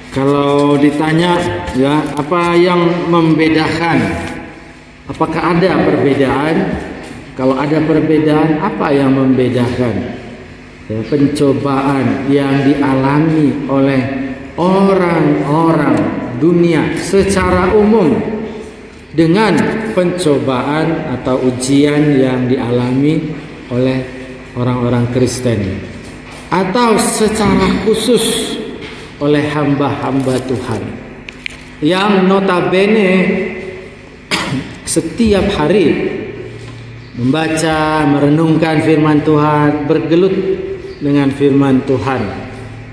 Kalau ditanya ya apa yang membedakan, apakah ada perbedaan? Kalau ada perbedaan, apa yang membedakan? Ya, pencobaan yang dialami oleh orang-orang dunia secara umum dengan pencobaan atau ujian yang dialami oleh orang-orang Kristen, atau secara khusus oleh hamba-hamba Tuhan yang notabene setiap hari membaca, merenungkan firman Tuhan, bergelut dengan firman Tuhan.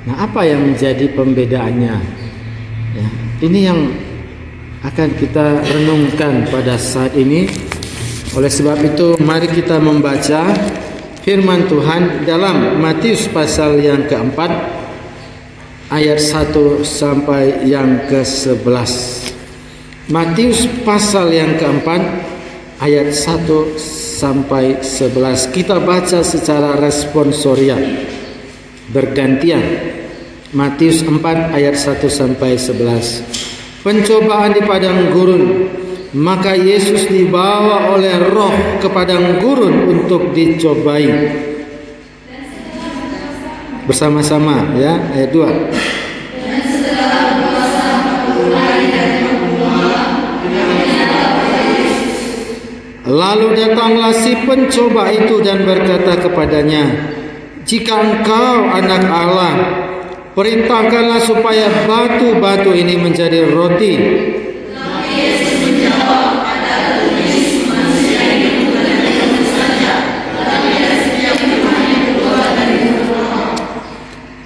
Nah, apa yang menjadi pembedaannya? Ya, ini yang akan kita renungkan pada saat ini. Oleh sebab itu, mari kita membaca firman Tuhan dalam Matius pasal yang keempat, ayat 1 sampai yang ke-11. Matius pasal yang keempat, ayat 1 sampai 11. Kita baca secara responsorial bergantian. Matius 4 ayat 1 sampai 11. Pencobaan di padang gurun. Maka Yesus dibawa oleh Roh ke padang gurun untuk dicobai. Bersama-sama ya, ayat 2. Lalu datanglah si pencoba itu dan berkata kepadanya, "Jika engkau anak Allah, perintahkanlah supaya batu-batu ini menjadi roti." Tapi Yesus menjawab, "Ada tertulis, manusia hidup bukan dari roti saja, tetapi dari setiap firman yang keluar dari mulut Allah."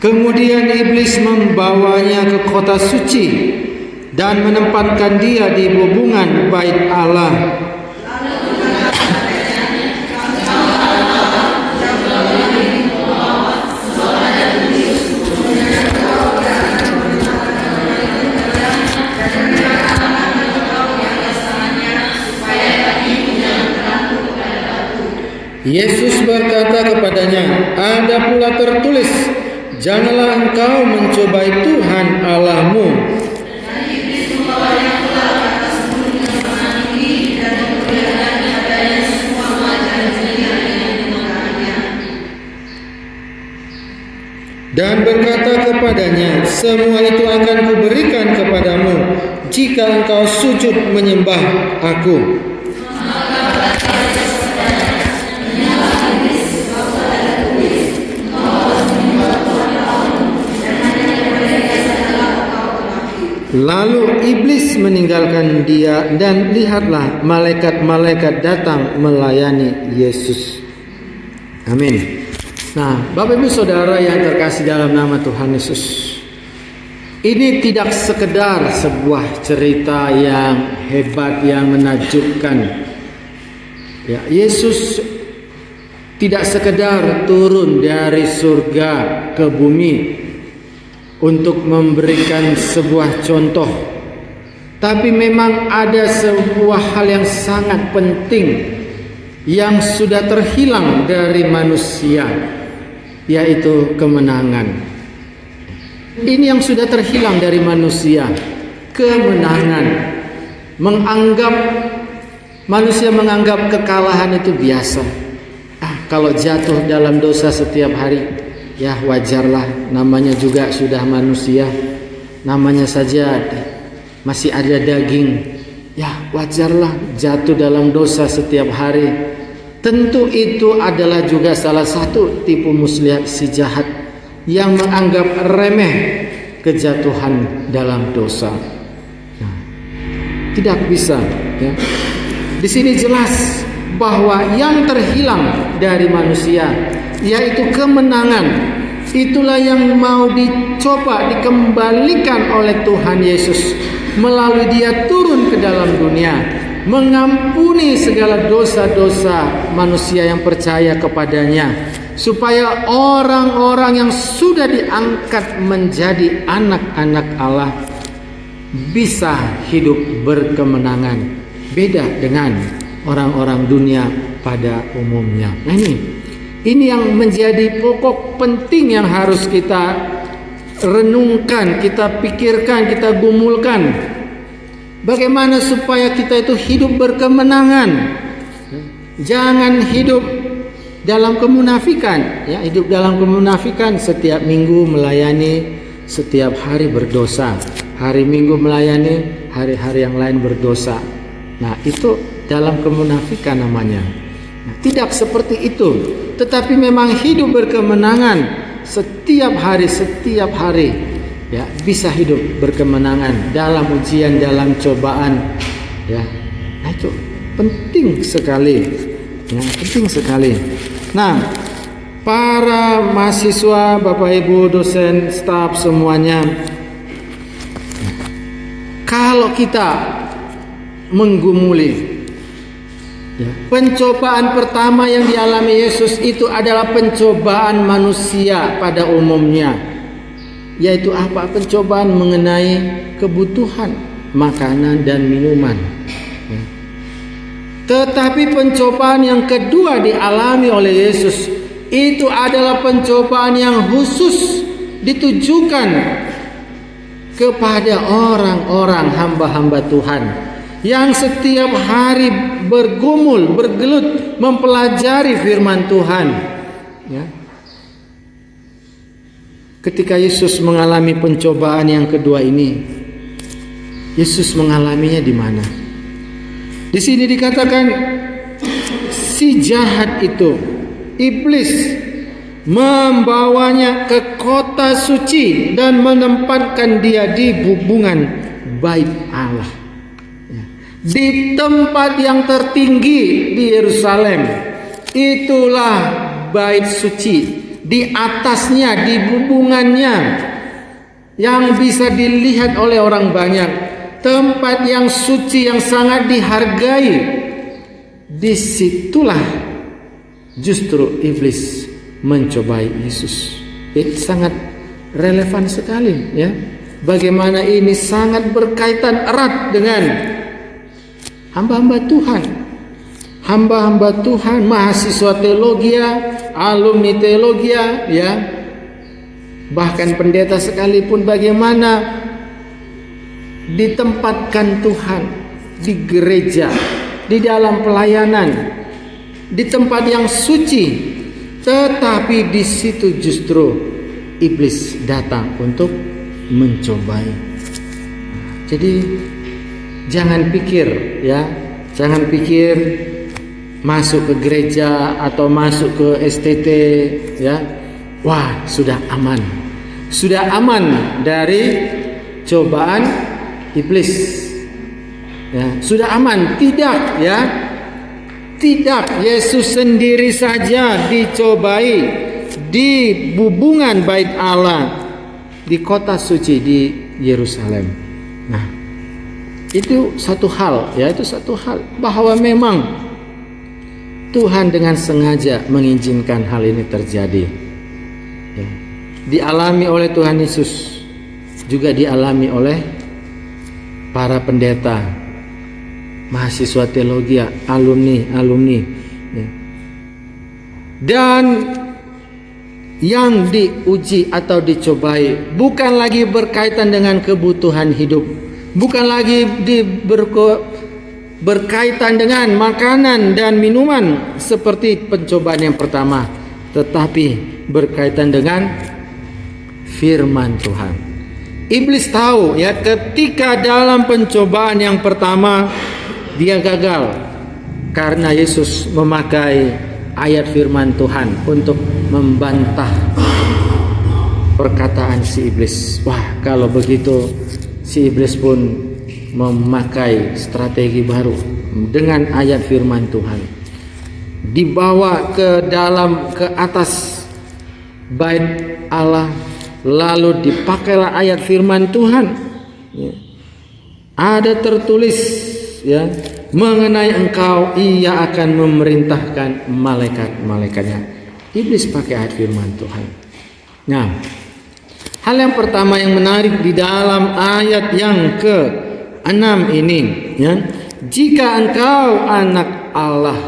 Kemudian iblis membawanya ke kota suci dan menempatkan dia di bubungan bait Allah. Yesus berkata kepadanya, "Ada pula tertulis, janganlah engkau mencobai Tuhan Allahmu." Dan berkata kepadanya, "Semua itu akan kuberikan kepadamu jika engkau sujud menyembah aku." Lalu iblis meninggalkan dia dan lihatlah malaikat-malaikat datang melayani Yesus. Amin. Nah, Bapak Ibu Saudara yang terkasih dalam nama Tuhan Yesus, ini tidak sekedar sebuah cerita yang hebat, yang menakjubkan. Ya, Yesus tidak sekedar turun dari surga ke bumi untuk memberikan sebuah contoh, tapi memang ada sebuah hal yang sangat penting yang sudah terhilang dari manusia, yaitu kemenangan. Ini yang sudah terhilang dari manusia, kemenangan. Manusia menganggap kekalahan itu biasa. Kalau jatuh dalam dosa setiap hari, ya wajarlah, namanya juga sudah manusia, namanya saja masih ada daging, ya wajarlah jatuh dalam dosa setiap hari. Tentu itu adalah juga salah satu tipu muslihat si jahat yang menganggap remeh kejatuhan dalam dosa. Nah, tidak bisa ya. Di sini jelas bahwa yang terhilang dari manusia yaitu kemenangan. Itulah yang mau dicoba dikembalikan oleh Tuhan Yesus melalui dia turun ke dalam dunia, mengampuni segala dosa-dosa manusia yang percaya kepadanya, supaya orang-orang yang sudah diangkat menjadi anak-anak Allah bisa hidup berkemenangan, beda dengan orang-orang dunia pada umumnya. Nah, ini yang menjadi pokok penting yang harus kita renungkan, kita pikirkan, kita gumulkan bagaimana supaya kita itu hidup berkemenangan. Jangan hidup dalam kemunafikan, ya, hidup dalam kemunafikan, setiap minggu melayani, setiap hari berdosa, hari Minggu melayani, hari-hari yang lain berdosa. Nah, itu dalam kemunafikan namanya. Nah, tidak seperti itu, tetapi memang hidup berkemenangan setiap hari, ya, bisa hidup berkemenangan dalam ujian, dalam cobaan, ya. Nah, itu penting sekali, ya, penting sekali. Nah, para mahasiswa, Bapak Ibu, dosen, staf semuanya, kalau kita menggumuli, ya, pencobaan pertama yang dialami Yesus itu adalah pencobaan manusia pada umumnya, yaitu apa? Pencobaan mengenai kebutuhan makanan dan minuman. Ya. Tetapi pencobaan yang kedua dialami oleh Yesus itu adalah pencobaan yang khusus ditujukan kepada orang-orang hamba-hamba Tuhan yang setiap hari bergumul, bergelut mempelajari firman Tuhan, ya. Ketika Yesus mengalami pencobaan yang kedua ini, Yesus mengalaminya di mana? Di sini dikatakan si jahat itu, iblis, membawanya ke kota suci dan menempatkan dia di bubungan bait Allah, ya. Di tempat yang tertinggi di Yerusalem, itulah bait suci. Di atasnya, di bubungannya, yang bisa dilihat oleh orang banyak, tempat yang suci yang sangat dihargai, disitulah justru iblis mencobai Yesus. Ini sangat relevan sekali, ya. Bagaimana ini sangat berkaitan erat dengan hamba-hamba Tuhan. Hamba-hamba Tuhan, mahasiswa teologi, alumni teologi, ya. Bahkan pendeta sekalipun bagaimana ditempatkan Tuhan di gereja, di dalam pelayanan, di tempat yang suci, tetapi di situ justru iblis datang untuk mencobai. Jadi jangan pikir, ya, jangan pikir masuk ke gereja atau masuk ke STT, ya, wah, sudah aman dari cobaan iblis, ya, sudah aman. Tidak, ya, tidak. Yesus sendiri saja dicobai di bubungan bait Allah, di kota suci di Yerusalem. Nah, itu satu hal, ya, itu satu hal bahwa memang Tuhan dengan sengaja mengizinkan hal ini terjadi, ya. Dialami oleh Tuhan Yesus, juga dialami oleh para pendeta, mahasiswa teologi, alumni, ya. Dan yang diuji atau dicobai bukan lagi berkaitan dengan kebutuhan hidup, bukan lagi berkaitan dengan makanan dan minuman seperti pencobaan yang pertama, tetapi berkaitan dengan firman Tuhan. Iblis tahu, ya, ketika dalam pencobaan yang pertama dia gagal karena Yesus memakai ayat firman Tuhan untuk membantah perkataan si iblis. Wah, kalau begitu si iblis pun memakai strategi baru dengan ayat firman Tuhan, dibawa ke atas bait Allah, lalu dipakailah ayat firman Tuhan, ya. Ada tertulis, ya, mengenai engkau ia akan memerintahkan malaikat-malaikatnya. Iblis pakai ayat firman Tuhan. Nah, hal yang pertama yang menarik di dalam ayat yang ke-6 ini, ya, jika engkau anak Allah,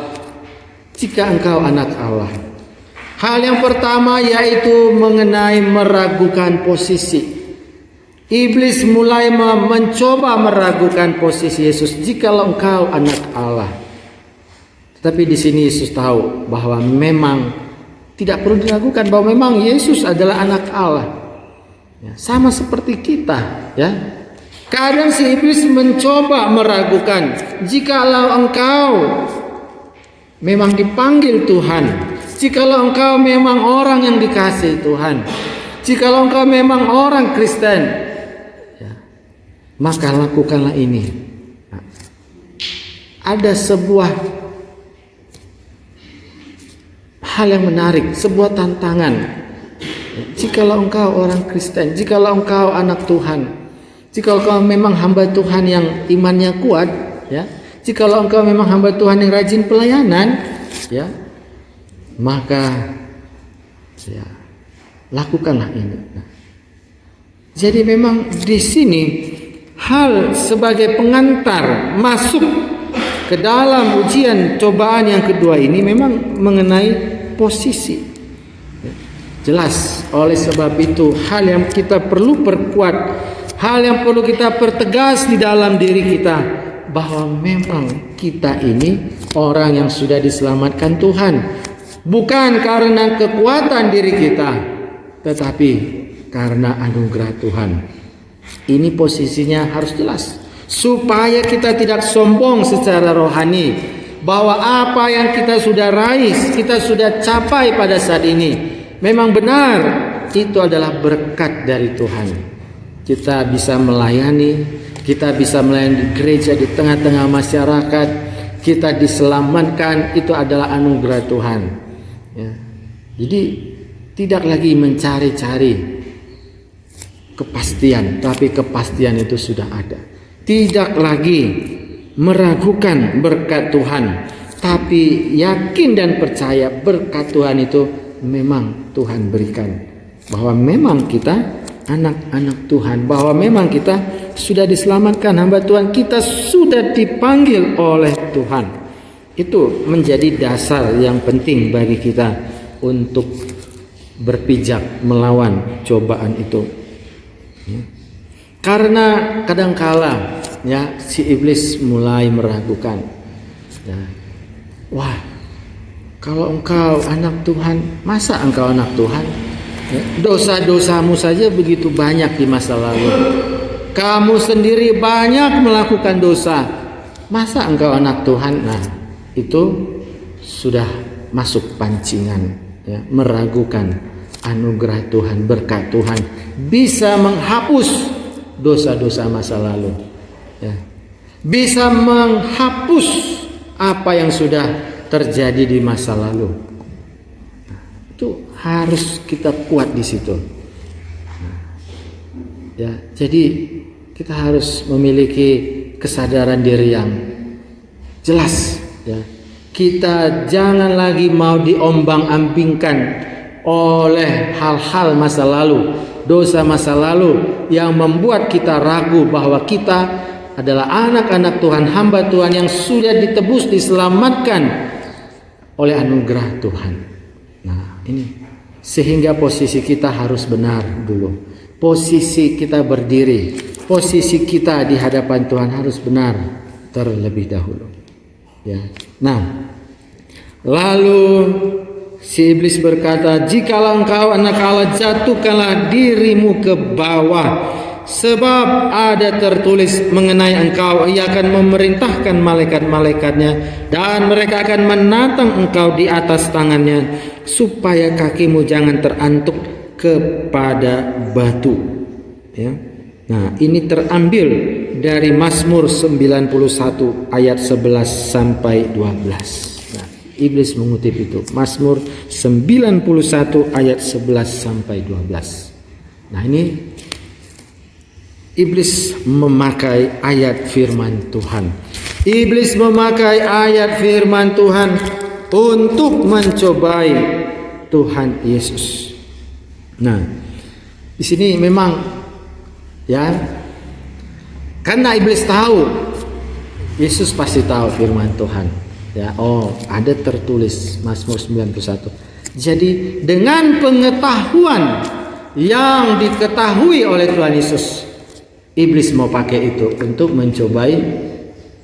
Hal yang pertama yaitu mengenai meragukan posisi. Iblis mulai mencoba meragukan posisi Yesus. Jikalau engkau anak Allah. Tapi di sini Yesus tahu bahwa memang tidak perlu diragukan bahwa memang Yesus adalah anak Allah. Ya, sama seperti kita, ya. Kadang si iblis mencoba meragukan, jikalau engkau memang dipanggil Tuhan, jikalau engkau memang orang yang dikasihi Tuhan, jikalau engkau memang orang Kristen, ya, maka lakukanlah ini. Nah, ada sebuah hal yang menarik, sebuah tantangan. Jikalau engkau orang Kristen, jikalau engkau anak Tuhan, jikalau engkau memang hamba Tuhan yang imannya kuat, ya, jikalau engkau memang hamba Tuhan yang rajin pelayanan, ya, maka ya, lakukanlah ini. Nah, jadi memang di sini hal sebagai pengantar masuk ke dalam ujian cobaan yang kedua ini memang mengenai posisi. Jelas, oleh sebab itu hal yang kita perlu perkuat, hal yang perlu kita pertegas di dalam diri kita, bahwa memang kita ini orang yang sudah diselamatkan Tuhan, bukan karena kekuatan diri kita, tetapi karena anugerah Tuhan. Ini posisinya harus jelas, supaya kita tidak sombong secara rohani, bahwa apa yang kita sudah raih, kita sudah capai pada saat ini, memang benar itu adalah berkat dari Tuhan. Kita bisa melayani, kita bisa melayani di gereja, di tengah-tengah masyarakat, kita diselamatkan, itu adalah anugerah Tuhan. Ya. Jadi tidak lagi mencari-cari kepastian, tapi kepastian itu sudah ada. Tidak lagi meragukan berkat Tuhan, tapi yakin dan percaya berkat Tuhan itu memang Tuhan berikan, bahwa memang kita anak-anak Tuhan, bahwa memang kita sudah diselamatkan, hamba Tuhan, kita sudah dipanggil oleh Tuhan. Itu menjadi dasar yang penting bagi kita untuk berpijak melawan cobaan itu. Karena kadangkala ya si iblis mulai meragukan, ya, wah, kalau engkau anak Tuhan, masa engkau anak Tuhan? Ya, dosa-dosamu saja begitu banyak di masa lalu. Kamu sendiri banyak melakukan dosa. Masa engkau anak Tuhan? Nah, itu sudah masuk pancingan, ya, meragukan anugerah Tuhan, berkat Tuhan bisa menghapus dosa-dosa masa lalu, ya, bisa menghapus apa yang sudah terjadi di masa lalu. Nah, itu harus kita kuat di situ. Nah, ya, jadi kita harus memiliki kesadaran diri yang jelas. Ya, kita jangan lagi mau diombang-ambingkan oleh hal-hal masa lalu, dosa masa lalu yang membuat kita ragu bahwa kita adalah anak-anak Tuhan, hamba Tuhan yang sudah ditebus, diselamatkan oleh anugerah Tuhan. Nah, ini sehingga posisi kita harus benar dulu. Posisi kita berdiri, posisi kita di hadapan Tuhan harus benar terlebih dahulu. Ya. Nah, lalu si iblis berkata, "Jikalau engkau anak Allah, jatuhkanlah dirimu ke bawah. Sebab ada tertulis mengenai engkau, ia akan memerintahkan malaikat-malaikatnya, dan mereka akan menatang engkau di atas tangannya, supaya kakimu jangan terantuk kepada batu." Ya. Nah, ini terambil dari Mazmur 91 ayat 11 sampai 12. Nah, iblis mengutip itu, Mazmur 91 ayat 11 sampai 12. Nah, ini iblis memakai ayat firman Tuhan. Iblis memakai ayat firman Tuhan untuk mencobai Tuhan Yesus. Nah, di sini memang ya, karena iblis tahu, Yesus pasti tahu firman Tuhan. Ya, oh, ada tertulis Mazmur 91. Jadi dengan pengetahuan yang diketahui oleh Tuhan Yesus, iblis mau pakai itu untuk mencobai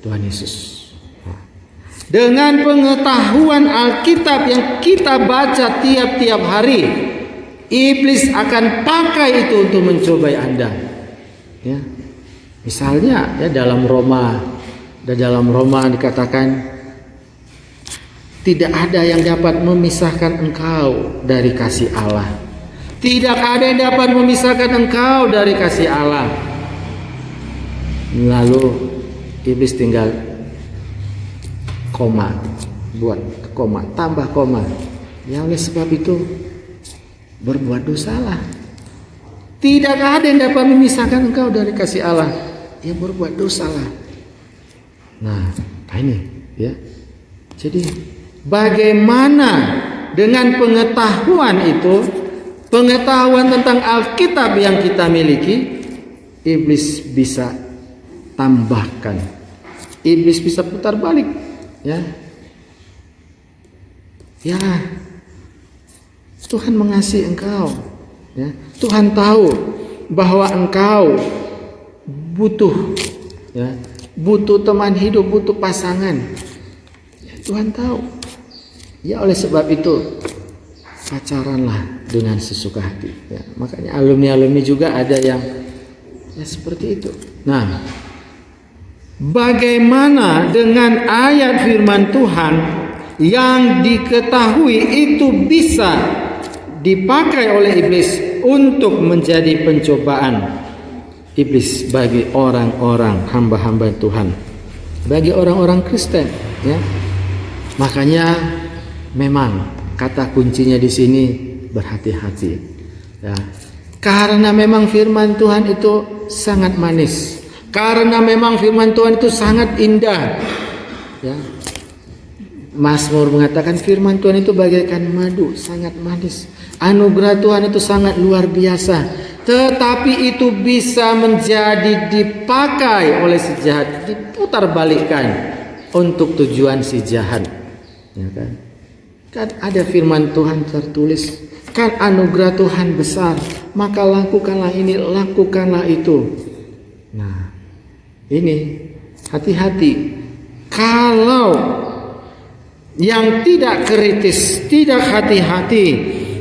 Tuhan Yesus. Dengan pengetahuan Alkitab yang kita baca tiap-tiap hari, iblis akan pakai itu untuk mencobai Anda. Ya. Misalnya ya dalam Roma dikatakan tidak ada yang dapat memisahkan engkau dari kasih Allah. Tidak ada yang dapat memisahkan engkau dari kasih Allah. Lalu iblis tinggal koma, buat koma, tambah koma. Ya oleh sebab itu berbuat dosalah. Tidak ada yang dapat memisahkan engkau dari kasih Allah. Ya berbuat dosalah. Nah, ini ya. Jadi bagaimana dengan pengetahuan itu, pengetahuan tentang Alkitab yang kita miliki, iblis bisa tambahkan. Iblis bisa putar balik. Ya, Tuhan mengasihi engkau. Ya, Tuhan tahu bahwa engkau butuh teman hidup, butuh pasangan. Ya, Tuhan tahu. Ya oleh sebab itu pacaranlah dengan sesuka hati. Ya, makanya alumni juga ada yang ya seperti itu. Nah, bagaimana dengan ayat firman Tuhan yang diketahui itu bisa dipakai oleh iblis untuk menjadi pencobaan iblis bagi orang-orang hamba-hamba Tuhan, bagi orang-orang Kristen, ya. Makanya memang kata kuncinya di sini berhati-hati, ya. Karena memang firman Tuhan itu sangat manis. Karena memang firman Tuhan itu sangat indah. Ya. Mazmur mengatakan firman Tuhan itu bagaikan madu, sangat manis. Anugerah Tuhan itu sangat luar biasa. Tetapi itu bisa menjadi dipakai oleh si jahat, diputar balikkan untuk tujuan si jahat. Ya kan? Kan ada firman Tuhan tertulis, kan anugerah Tuhan besar, maka lakukanlah ini, lakukanlah itu. Nah, ini hati-hati. Kalau yang tidak kritis, tidak hati-hati,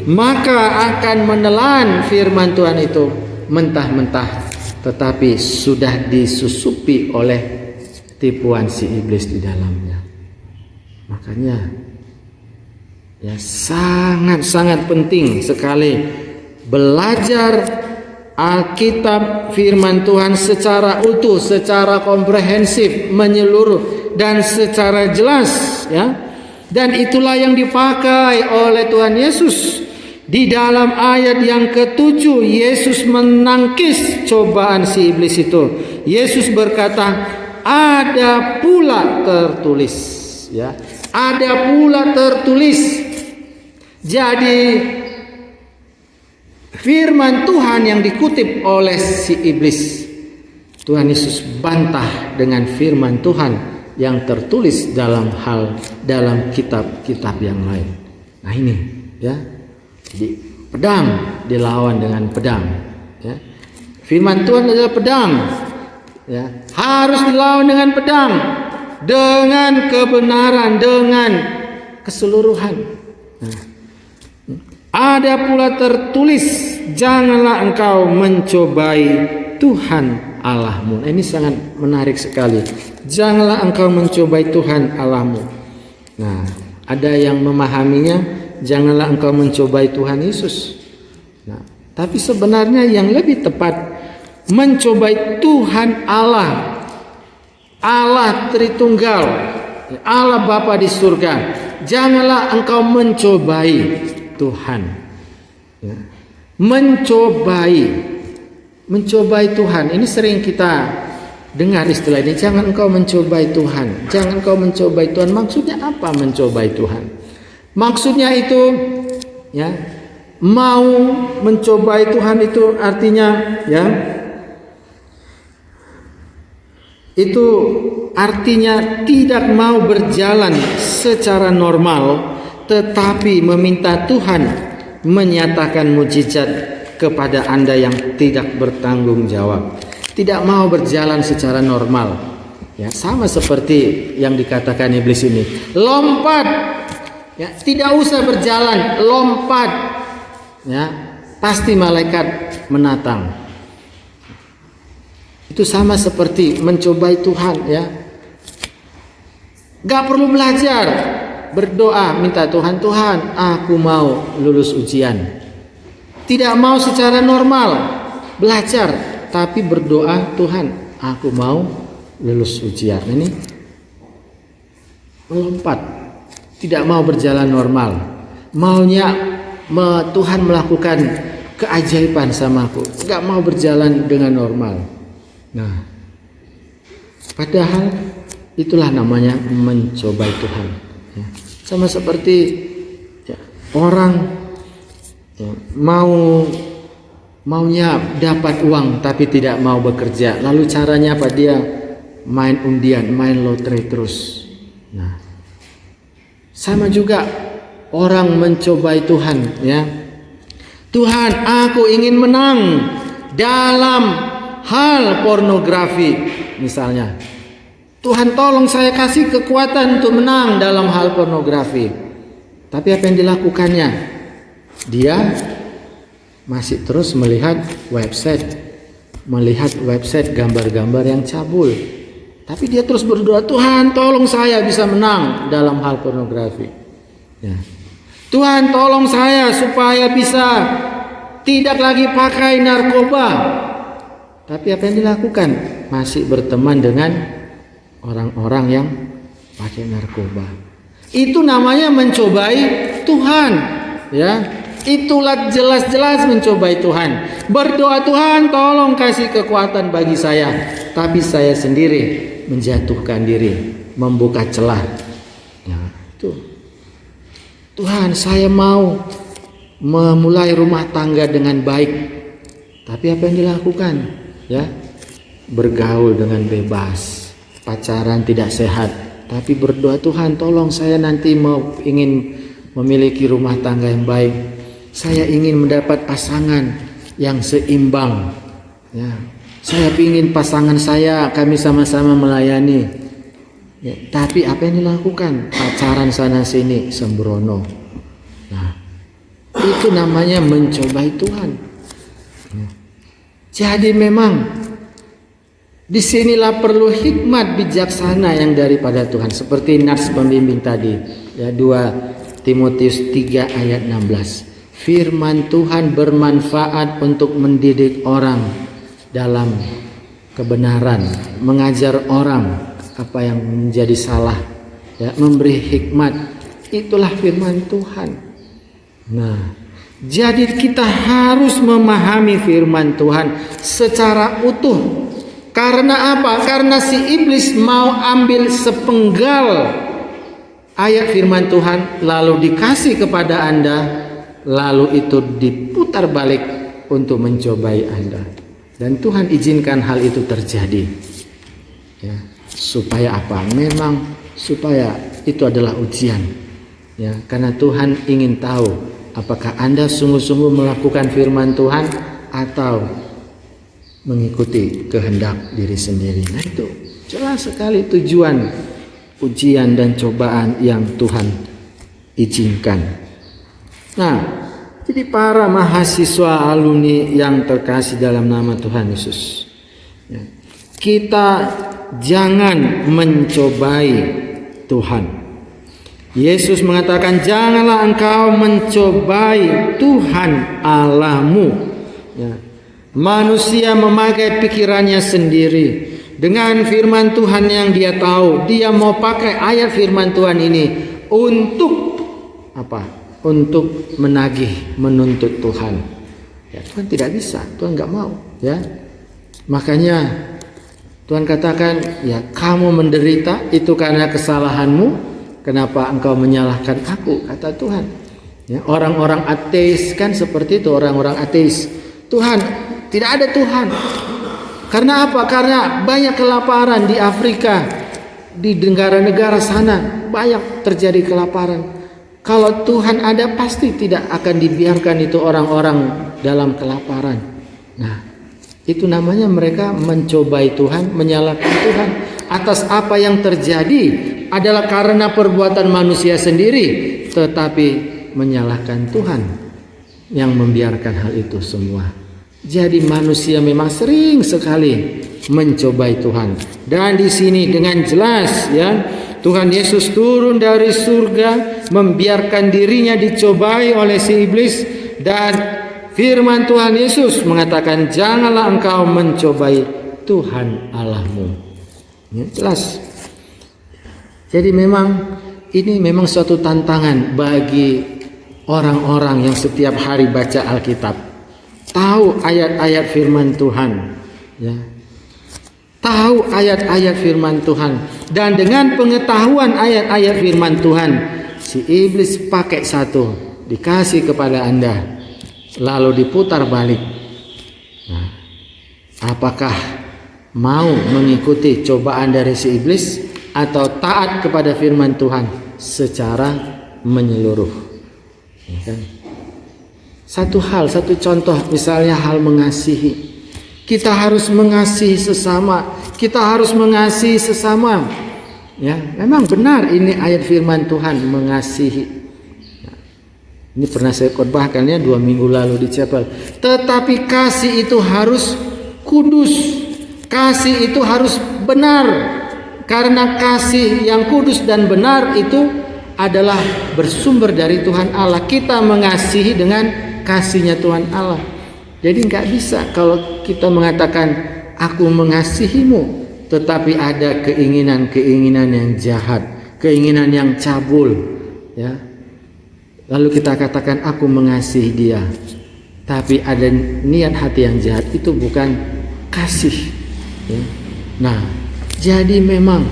maka akan menelan firman Tuhan itu mentah-mentah, tetapi sudah disusupi oleh tipuan si iblis di dalamnya. Makanya ya sangat-sangat penting sekali belajar Alkitab firman Tuhan secara utuh, secara komprehensif, menyeluruh dan secara jelas, ya. Dan itulah yang dipakai oleh Tuhan Yesus. Di dalam ayat yang ke-7, Yesus menangkis cobaan si iblis itu. Yesus berkata, ada pula tertulis, ya. Ada pula tertulis. Jadi firman Tuhan yang dikutip oleh si iblis, Tuhan Yesus bantah dengan firman Tuhan yang tertulis dalam kitab-kitab yang lain. Nah ini, ya. Jadi pedang dilawan dengan pedang, ya. Firman Tuhan adalah pedang, ya. Harus dilawan dengan pedang, dengan kebenaran, dengan keseluruhan. Nah, ada pula tertulis, janganlah engkau mencobai Tuhan Allahmu. Ini sangat menarik sekali. Janganlah engkau mencobai Tuhan Allahmu. Nah, ada yang memahaminya, janganlah engkau mencobai Tuhan Yesus. Nah, tapi sebenarnya yang lebih tepat, mencobai Tuhan Allah. Allah Tritunggal, Allah Bapa di surga. Janganlah engkau mencobai Tuhan, ya. Mencobai Tuhan. Ini sering kita dengar istilah ini. Jangan engkau mencobai Tuhan. Jangan engkau mencobai Tuhan. Maksudnya apa mencobai Tuhan? Maksudnya itu, ya, mau mencobai Tuhan itu artinya, ya, itu artinya tidak mau berjalan secara normal, tetapi meminta Tuhan menyatakan mujizat kepada Anda yang tidak bertanggung jawab. Tidak mau berjalan secara normal. Ya, sama seperti yang dikatakan iblis ini. Lompat. Ya, tidak usah berjalan, lompat. Ya, pasti malaikat menatang. Itu sama seperti mencobai Tuhan, ya. Gak perlu belajar, berdoa minta Tuhan, Tuhan, aku mau lulus ujian. Tidak mau secara normal belajar, tapi berdoa, Tuhan, aku mau lulus ujian. Ini melompat, tidak mau berjalan normal. Maunya Tuhan melakukan keajaiban sama aku, gak mau berjalan dengan normal. Nah, padahal itulah namanya mencobai Tuhan. Ya. Sama seperti ya, orang ya, maunya dapat uang tapi tidak mau bekerja. Lalu caranya apa? Dia main undian, main lotre terus. Nah, sama juga orang mencobai Tuhan. Ya, Tuhan, aku ingin menang dalam hal pornografi misalnya. Tuhan, tolong saya kasih kekuatan untuk menang dalam hal pornografi. Tapi apa yang dilakukannya? Dia masih terus melihat website gambar-gambar yang cabul. Tapi dia terus berdoa, Tuhan, tolong saya bisa menang dalam hal pornografi. Ya. Tuhan, tolong saya supaya bisa tidak lagi pakai narkoba. Tapi apa yang dilakukan? Masih berteman dengan orang-orang yang pakai narkoba. Itu namanya mencobai Tuhan, ya. Itulah jelas-jelas mencobai Tuhan. Berdoa, Tuhan, tolong kasih kekuatan bagi saya, tapi saya sendiri menjatuhkan diri, membuka celah. Ya, itu. Tuhan, saya mau memulai rumah tangga dengan baik. Tapi apa yang dilakukan? Ya, bergaul dengan bebas. Pacaran tidak sehat, tapi berdoa, Tuhan, tolong saya nanti ingin memiliki rumah tangga yang baik. Saya ingin mendapat pasangan yang seimbang. Ya, saya ingin pasangan saya, kami sama-sama melayani. Ya, tapi apa yang dilakukan? Pacaran sana sini, sembrono. Nah, itu namanya mencobai Tuhan. Ya. Jadi memang disinilah perlu hikmat bijaksana yang daripada Tuhan. Seperti nats pembimbing tadi, ya, 2 Timotius 3 ayat 16. Firman Tuhan bermanfaat untuk mendidik orang dalam kebenaran, mengajar orang apa yang menjadi salah, ya, memberi hikmat. Itulah firman Tuhan. Nah, jadi kita harus memahami firman Tuhan secara utuh. Karena apa? Karena si iblis mau ambil sepenggal ayat firman Tuhan lalu dikasih kepada Anda, lalu itu diputar balik untuk mencobai Anda. Dan Tuhan izinkan hal itu terjadi. Ya, supaya apa? Memang supaya itu adalah ujian. Ya, karena Tuhan ingin tahu apakah Anda sungguh-sungguh melakukan firman Tuhan atau mengikuti kehendak diri sendiri. Nah, itu jelas sekali tujuan ujian dan cobaan yang Tuhan izinkan. Nah, jadi para mahasiswa alumni yang terkasih dalam nama Tuhan Yesus, ya, kita jangan mencobai Tuhan. Yesus mengatakan, janganlah engkau mencobai Tuhan Allahmu. Ya. Manusia memakai pikirannya sendiri dengan firman Tuhan yang dia tahu. Dia mau pakai ayat firman Tuhan ini untuk apa? Untuk menagih, menuntut Tuhan. Ya, Tuhan tidak bisa, Tuhan nggak mau. Ya, makanya Tuhan katakan, ya, kamu menderita itu karena kesalahanmu. Kenapa engkau menyalahkan aku? Kata Tuhan. Ya, orang-orang ateis kan seperti itu, orang-orang ateis. Tuhan, tidak ada Tuhan. Karena apa? Karena banyak kelaparan di Afrika, di negara-negara sana banyak terjadi kelaparan. Kalau Tuhan ada, pasti tidak akan dibiarkan itu orang-orang dalam kelaparan. Nah, itu namanya mereka mencobai Tuhan, menyalahkan Tuhan. Atas apa yang terjadi adalah karena perbuatan manusia sendiri, tetapi menyalahkan Tuhan yang membiarkan hal itu semua. Jadi manusia memang sering sekali mencobai Tuhan. Dan di sini dengan jelas ya, Tuhan Yesus turun dari surga, membiarkan dirinya dicobai oleh si iblis, dan firman Tuhan Yesus mengatakan, janganlah engkau mencobai Tuhan Allahmu. Ini jelas. Jadi memang ini memang suatu tantangan bagi orang-orang yang setiap hari baca Alkitab, tahu ayat-ayat firman Tuhan, ya. Tahu ayat-ayat firman Tuhan, dan dengan pengetahuan ayat-ayat firman Tuhan, si iblis pakai satu, dikasih kepada Anda, lalu diputar balik. Nah, apakah mau mengikuti cobaan dari si iblis atau taat kepada firman Tuhan secara menyeluruh? Ya kan? Satu contoh, misalnya hal mengasihi. Kita harus mengasihi sesama. Kita harus mengasihi sesama. Ya, memang benar ini ayat firman Tuhan, mengasihi. Nah, ini pernah saya khotbahkan ya 2 minggu lalu di chapel. Tetapi kasih itu harus kudus. Kasih itu harus benar. Karena kasih yang kudus dan benar itu adalah bersumber dari Tuhan Allah. Kita mengasihi dengan kasihnya Tuhan Allah. Jadi nggak bisa kalau kita mengatakan aku mengasihimu, tetapi ada keinginan-keinginan yang jahat, keinginan yang cabul, ya. Lalu kita katakan aku mengasihi dia, tapi ada niat hati yang jahat, itu bukan kasih. Ya. Nah, jadi memang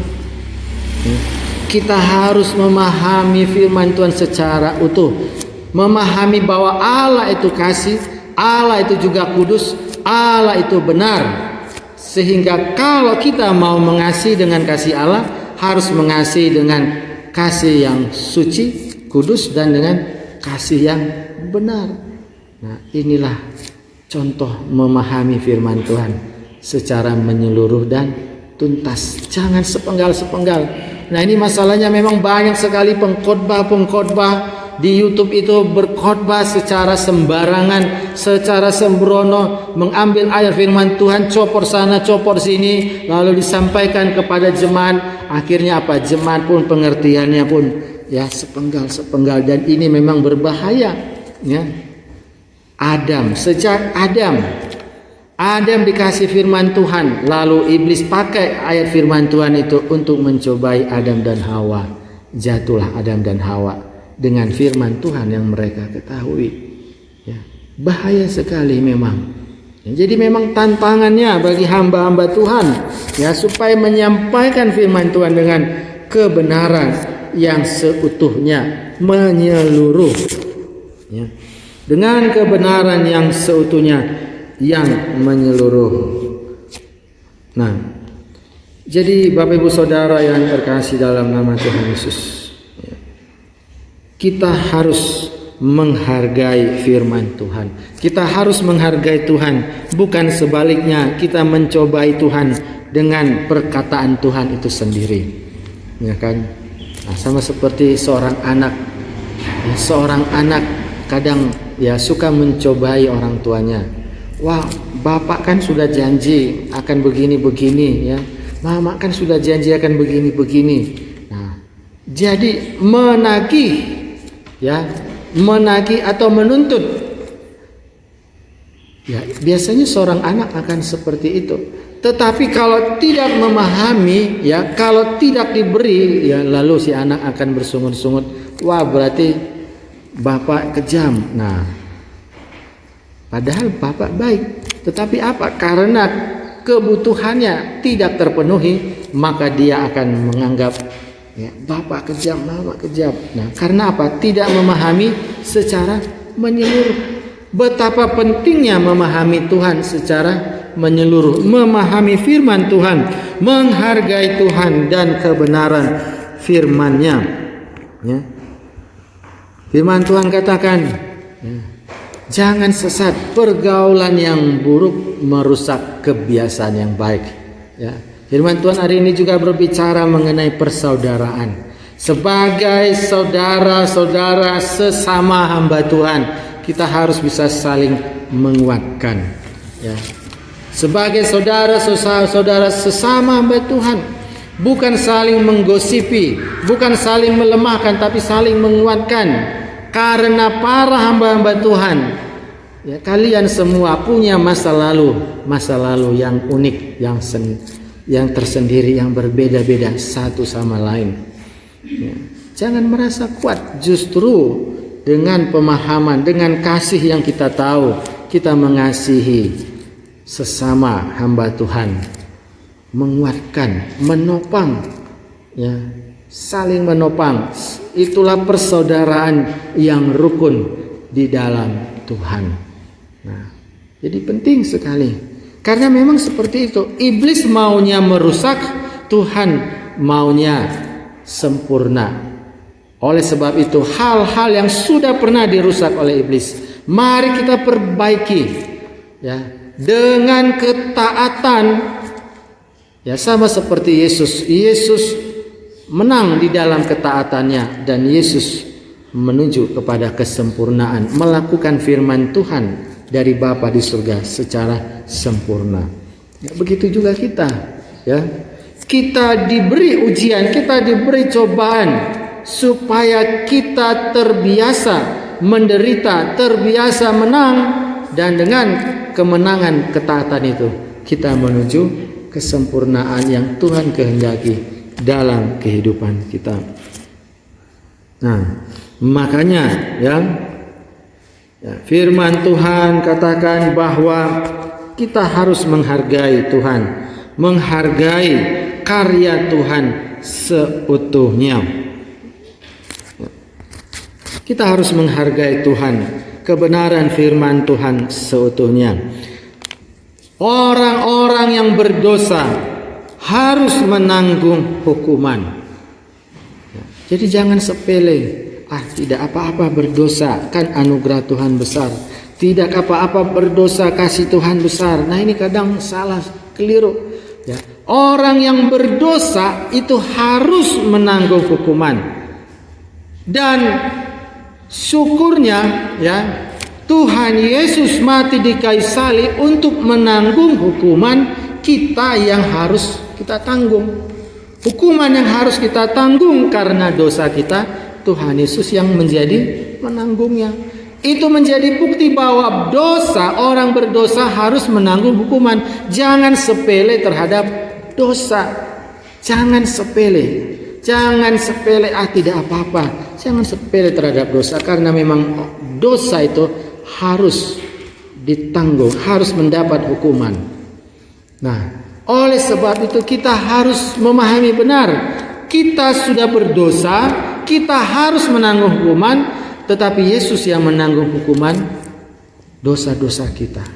ya, kita harus memahami firman Tuhan secara utuh, memahami bahwa Allah itu kasih. Allah itu juga kudus, Allah itu benar. Sehingga kalau kita mau mengasihi dengan kasih Allah, harus mengasihi dengan kasih yang suci, kudus, dan dengan kasih yang benar. Nah, inilah contoh memahami firman Tuhan secara menyeluruh dan tuntas. Jangan sepenggal-sepenggal. Nah, ini masalahnya memang banyak sekali pengkhotbah di YouTube itu berkhotbah secara sembarangan, secara sembrono, mengambil ayat firman Tuhan, copor sana, copor sini, lalu disampaikan kepada jemaat. Akhirnya apa? Jemaat pun pengertiannya pun ya sepenggal, dan ini memang berbahaya. Ya. Sejak Adam dikasih firman Tuhan, lalu iblis pakai ayat firman Tuhan itu untuk mencobai Adam dan Hawa. Jatuhlah Adam dan Hawa dengan firman Tuhan yang mereka ketahui. Ya, bahaya sekali memang. Ya, jadi memang tantangannya bagi hamba-hamba Tuhan ya, supaya menyampaikan firman Tuhan dengan kebenaran yang seutuhnya, menyeluruh. Ya, dengan kebenaran yang seutuhnya, yang menyeluruh. Nah, jadi Bapak Ibu Saudara yang terkasih dalam nama Tuhan Yesus, kita harus menghargai firman Tuhan. Kita harus menghargai Tuhan, bukan sebaliknya kita mencobai Tuhan dengan perkataan Tuhan itu sendiri. Ya kan? Nah, sama seperti seorang anak. Ya, seorang anak kadang ya suka mencobai orang tuanya. Wah, bapak kan sudah janji akan begini-begini ya. Mama kan sudah janji akan begini-begini. Nah, jadi menagih atau menuntut. Ya, biasanya seorang anak akan seperti itu. Tetapi kalau tidak memahami, ya, kalau tidak diberi, ya, lalu si anak akan bersungut-sungut. Wah, berarti bapak kejam. Nah, padahal bapak baik. Tetapi apa? Karena kebutuhannya tidak terpenuhi, maka dia akan menganggap ya, bapak kejam, mama kejam. Nah, karena apa? Tidak memahami secara menyeluruh. Betapa pentingnya memahami Tuhan secara menyeluruh, memahami firman Tuhan, menghargai Tuhan dan kebenaran firman-Nya. Ya. Firman Tuhan katakan, ya, jangan sesat. Pergaulan yang buruk merusak kebiasaan yang baik. Ya. Firman Tuhan hari ini juga berbicara mengenai persaudaraan. Sebagai saudara-saudara sesama hamba Tuhan, kita harus bisa saling menguatkan. Ya. Sebagai saudara-saudara sesama hamba Tuhan, bukan saling menggosipi, bukan saling melemahkan, tapi saling menguatkan. Karena para hamba-hamba Tuhan, ya, kalian semua punya masa lalu yang unik, yang tersendiri, yang berbeda-beda satu sama lain. Ya. Jangan merasa kuat, justru dengan pemahaman, dengan kasih yang kita tahu, kita mengasihi sesama hamba Tuhan, menguatkan, menopang, ya, saling menopang. Itulah persaudaraan yang rukun di dalam Tuhan. Nah, jadi penting sekali. Karena memang seperti itu. Iblis maunya merusak, Tuhan maunya sempurna. Oleh sebab itu, hal-hal yang sudah pernah dirusak oleh iblis, mari kita perbaiki, ya, dengan ketaatan. Ya, sama seperti Yesus. Yesus menang di dalam ketaatannya, dan Yesus menuju kepada kesempurnaan, melakukan firman Tuhan dari Bapa di surga secara sempurna. Ya, begitu juga kita, ya. Kita diberi ujian, kita diberi cobaan supaya kita terbiasa menderita, terbiasa menang, dan dengan kemenangan ketaatan itu kita menuju kesempurnaan yang Tuhan kehendaki dalam kehidupan kita. Nah, makanya ya, firman Tuhan katakan bahwa kita harus menghargai Tuhan, menghargai karya Tuhan seutuhnya. Kita harus menghargai Tuhan, kebenaran firman Tuhan seutuhnya. Orang-orang yang berdosa harus menanggung hukuman. Jadi jangan sepele. Tidak apa-apa berdosa, kan anugerah Tuhan besar. Tidak apa-apa berdosa, kasih Tuhan besar. Nah, ini kadang salah, keliru. Ya. Orang yang berdosa itu harus menanggung hukuman. Dan syukurnya, ya, Tuhan Yesus mati di kayu salib untuk menanggung hukuman kita yang harus kita tanggung. Hukuman yang harus kita tanggung karena dosa kita, Tuhan Yesus yang menjadi menanggungnya. Itu menjadi bukti bahwa orang berdosa harus menanggung hukuman. Jangan sepele terhadap dosa. Jangan sepele. Jangan sepele, tidak apa-apa. Jangan sepele terhadap dosa, karena memang dosa itu harus ditanggung, harus mendapat hukuman. Nah, oleh sebab itu kita harus memahami benar, kita sudah berdosa, kita harus menanggung hukuman, tetapi Yesus yang menanggung hukuman dosa-dosa kita.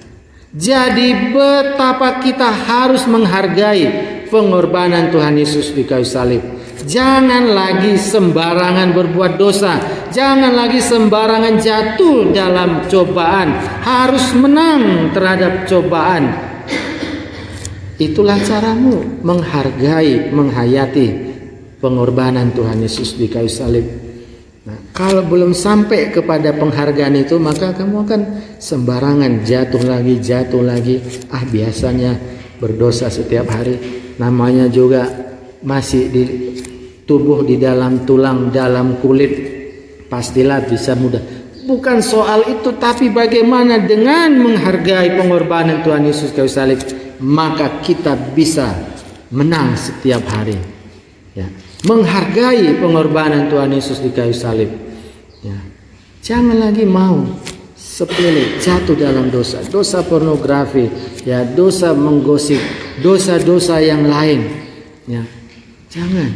Jadi betapa kita harus menghargai pengorbanan Tuhan Yesus di kayu salib. Jangan lagi sembarangan berbuat dosa, jangan lagi sembarangan jatuh dalam cobaan, harus menang terhadap cobaan. Itulah caramu menghargai, menghayati pengorbanan Tuhan Yesus di kayu salib. Nah, kalau belum sampai kepada penghargaan itu, maka kamu akan sembarangan jatuh lagi. Biasanya berdosa setiap hari, namanya juga masih di tubuh, di dalam tulang, dalam kulit, pastilah bisa mudah. Bukan soal itu, tapi bagaimana dengan menghargai pengorbanan Tuhan Yesus kayu salib, maka kita bisa menang setiap hari. Ya. Menghargai pengorbanan Tuhan Yesus di kayu salib. Ya. Jangan lagi mau sepele jatuh dalam dosa, dosa pornografi, ya, dosa menggosip, dosa-dosa yang lain. Ya. Jangan.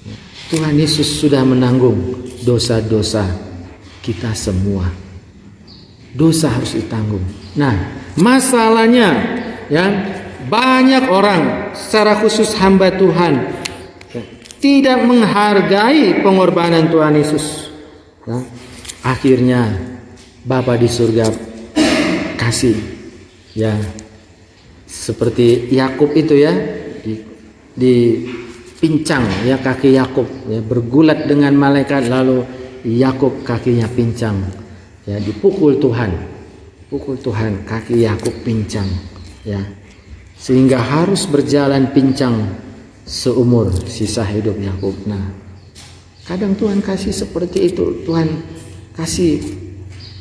Ya. Tuhan Yesus sudah menanggung dosa-dosa kita semua. Dosa harus ditanggung. Nah, masalahnya, ya, banyak orang, secara khusus hamba Tuhan, tidak menghargai pengorbanan Tuhan Yesus. Nah, akhirnya Bapa di surga kasih, ya, seperti Yakub itu ya, dipincang ya kaki Yakub, ya, bergulat dengan malaikat, lalu Yakub kakinya pincang, ya, dipukul Tuhan, kaki Yakub pincang, ya, sehingga harus berjalan pincang seumur sisa hidup Yakub. Nah, kadang Tuhan kasih seperti itu, Tuhan kasih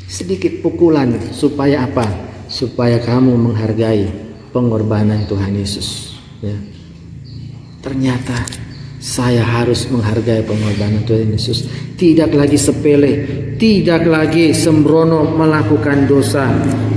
sedikit pukulan supaya apa? Supaya kamu menghargai pengorbanan Tuhan Yesus, ya. Ternyata saya harus menghargai pengorbanan Tuhan Yesus. Tidak lagi sepele, tidak lagi sembrono melakukan dosa,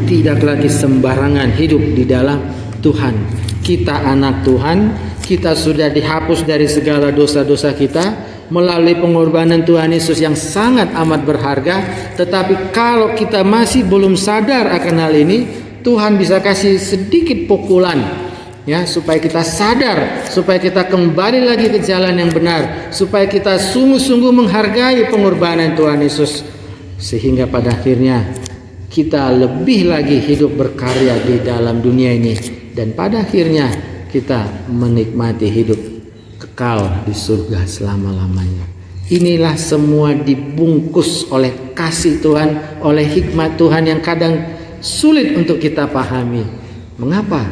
tidak lagi sembarangan hidup di dalam Tuhan. Kita anak Tuhan, kita sudah dihapus dari segala dosa-dosa kita melalui pengorbanan Tuhan Yesus yang sangat amat berharga. Tetapi kalau kita masih belum sadar akan hal ini, Tuhan bisa kasih sedikit pukulan, ya, supaya kita sadar, supaya kita kembali lagi ke jalan yang benar, supaya kita sungguh-sungguh menghargai pengorbanan Tuhan Yesus, sehingga pada akhirnya kita lebih lagi hidup berkarya di dalam dunia ini, dan pada akhirnya kita menikmati hidup kekal di surga selama-lamanya. Inilah semua dibungkus oleh kasih Tuhan, oleh hikmat Tuhan yang kadang sulit untuk kita pahami. Mengapa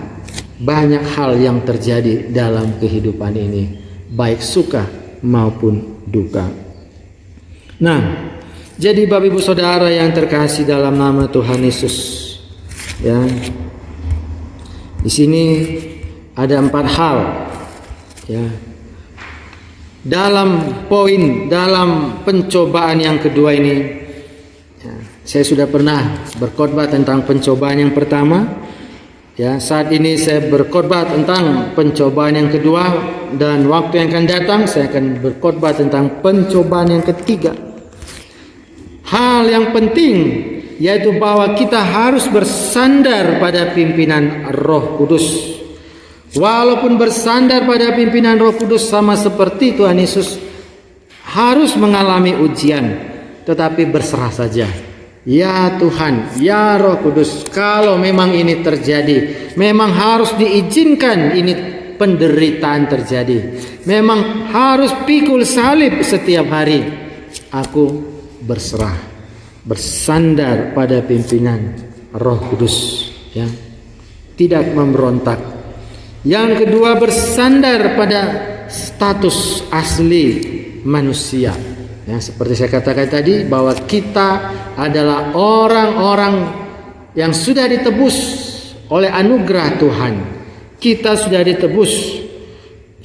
banyak hal yang terjadi dalam kehidupan ini, baik suka maupun duka. Nah, jadi Bapak Ibu Saudara yang terkasih dalam nama Tuhan Yesus, ya, di sini ada 4 hal, ya, dalam pencobaan yang kedua ini. Ya, saya sudah pernah berkhotbah tentang pencobaan yang pertama. Ya, saat ini saya berkhotbah tentang pencobaan yang kedua, dan waktu yang akan datang saya akan berkhotbah tentang pencobaan yang ketiga. Hal yang penting yaitu bahwa kita harus bersandar pada pimpinan Roh Kudus. Walaupun bersandar pada pimpinan Roh Kudus sama seperti Tuhan Yesus harus mengalami ujian, tetapi berserah saja. Ya Tuhan, ya Roh Kudus, kalau memang ini terjadi, memang harus diizinkan ini penderitaan terjadi, memang harus pikul salib setiap hari, aku berserah, bersandar pada pimpinan Roh Kudus, ya, tidak memberontak. Yang kedua, bersandar pada status asli manusia. Ya, seperti saya katakan tadi, bahwa kita adalah orang-orang yang sudah ditebus oleh anugerah Tuhan. Kita sudah ditebus,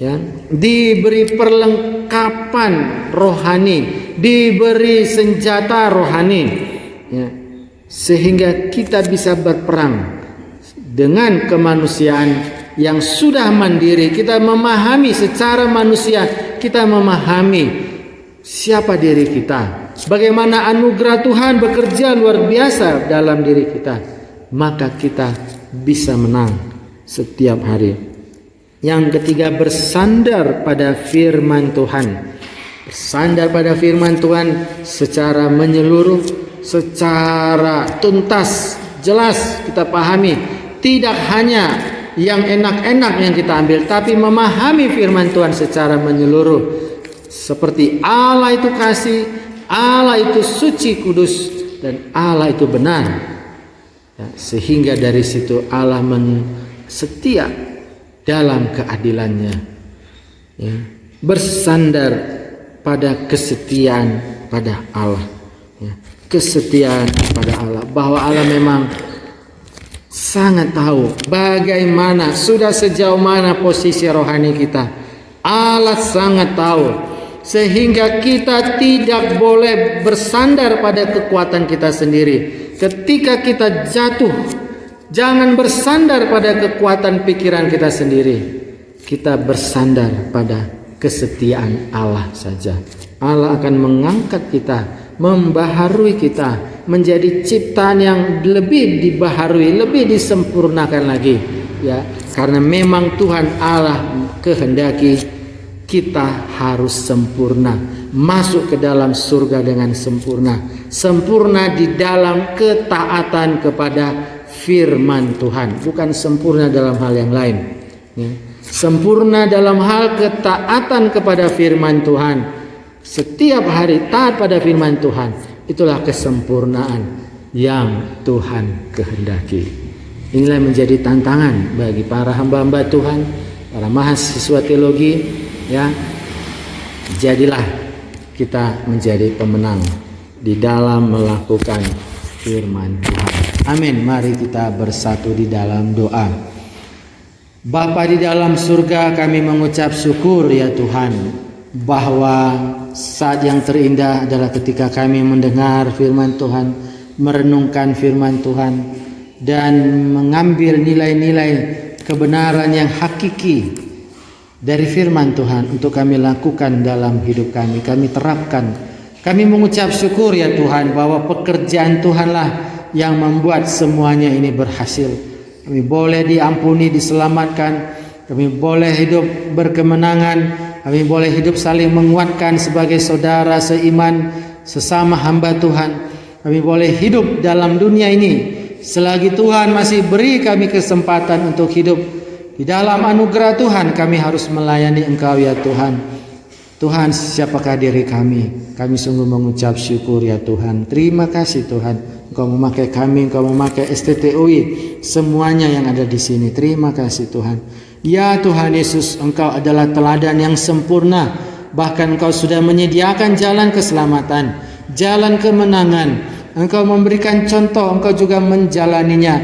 ya, diberi perlengkapan rohani, diberi senjata rohani, ya, sehingga kita bisa berperang dengan kemanusiaan yang sudah mandiri. Kita memahami secara manusia, kita memahami siapa diri kita, bagaimana anugerah Tuhan bekerja luar biasa dalam diri kita, maka kita bisa menang setiap hari. Yang ketiga, bersandar pada firman Tuhan. Bersandar pada firman Tuhan secara menyeluruh, secara tuntas, jelas kita pahami. Tidak hanya yang enak-enak yang kita ambil, tapi memahami firman Tuhan secara menyeluruh, seperti Allah itu kasih, Allah itu suci, kudus, dan Allah itu benar, ya, sehingga dari situ Allah setia dalam keadilannya, ya, bersandar pada kesetiaan pada Allah, ya, kesetiaan pada Allah, bahwa Allah memang sangat tahu bagaimana, sudah sejauh mana posisi rohani kita. Allah sangat tahu, sehingga kita tidak boleh bersandar pada kekuatan kita sendiri. Ketika kita jatuh, jangan bersandar pada kekuatan pikiran kita sendiri. Kita bersandar pada kesetiaan Allah saja. Allah akan mengangkat kita, membaharui kita menjadi ciptaan yang lebih dibaharui, lebih disempurnakan lagi, ya, karena memang Tuhan Allah kehendaki kita harus sempurna, masuk ke dalam surga dengan sempurna. Sempurna di dalam ketaatan kepada firman Tuhan, bukan sempurna dalam hal yang lain. Sempurna dalam hal ketaatan kepada firman Tuhan. Setiap hari taat pada firman Tuhan, itulah kesempurnaan yang Tuhan kehendaki. Inilah menjadi tantangan bagi para hamba-hamba Tuhan, para mahasiswa teologi, ya. Jadilah kita menjadi pemenang di dalam melakukan firman Tuhan. Amin. Mari kita bersatu di dalam doa. Bapa di dalam surga, kami mengucap syukur ya Tuhan, bahwa saat yang terindah adalah ketika kami mendengar firman Tuhan, merenungkan firman Tuhan, dan mengambil nilai-nilai kebenaran yang hakiki dari firman Tuhan untuk kami lakukan dalam hidup kami. Kami terapkan. Kami mengucap syukur ya Tuhan, bahwa pekerjaan Tuhanlah yang membuat semuanya ini berhasil. Kami boleh diampuni, diselamatkan. Kami boleh hidup berkemenangan. Kami boleh hidup saling menguatkan sebagai saudara seiman, sesama hamba Tuhan. Kami boleh hidup dalam dunia ini selagi Tuhan masih beri kami kesempatan untuk hidup. Di dalam anugerah Tuhan kami harus melayani Engkau ya Tuhan. Tuhan, siapakah diri kami? Kami sungguh mengucap syukur ya Tuhan. Terima kasih Tuhan. Engkau memakai kami, Engkau memakai STTUI, semuanya yang ada di sini. Terima kasih Tuhan. Ya Tuhan Yesus, Engkau adalah teladan yang sempurna. Bahkan Engkau sudah menyediakan jalan keselamatan, jalan kemenangan. Engkau memberikan contoh, Engkau juga menjalaninya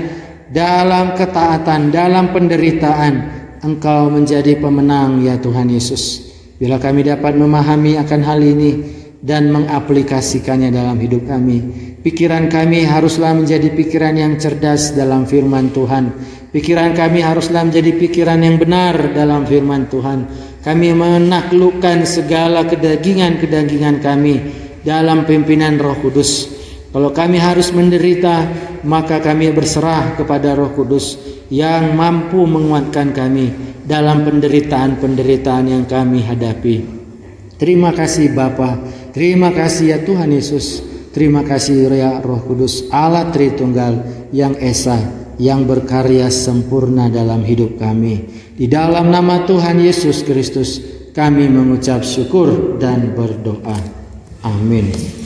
dalam ketaatan, dalam penderitaan. Engkau menjadi pemenang ya Tuhan Yesus. Bila kami dapat memahami akan hal ini dan mengaplikasikannya dalam hidup kami, pikiran kami haruslah menjadi pikiran yang cerdas dalam firman Tuhan. Pikiran kami haruslah menjadi pikiran yang benar dalam firman Tuhan. Kami menaklukkan segala kedagingan-kedagingan kami dalam pimpinan Roh Kudus. Kalau kami harus menderita, maka kami berserah kepada Roh Kudus yang mampu menguatkan kami dalam penderitaan-penderitaan yang kami hadapi. Terima kasih Bapa, terima kasih ya Tuhan Yesus, terima kasih ya Roh Kudus, Allah Tritunggal yang Esa, yang berkarya sempurna dalam hidup kami. Di dalam nama Tuhan Yesus Kristus, kami mengucap syukur dan berdoa. Amin.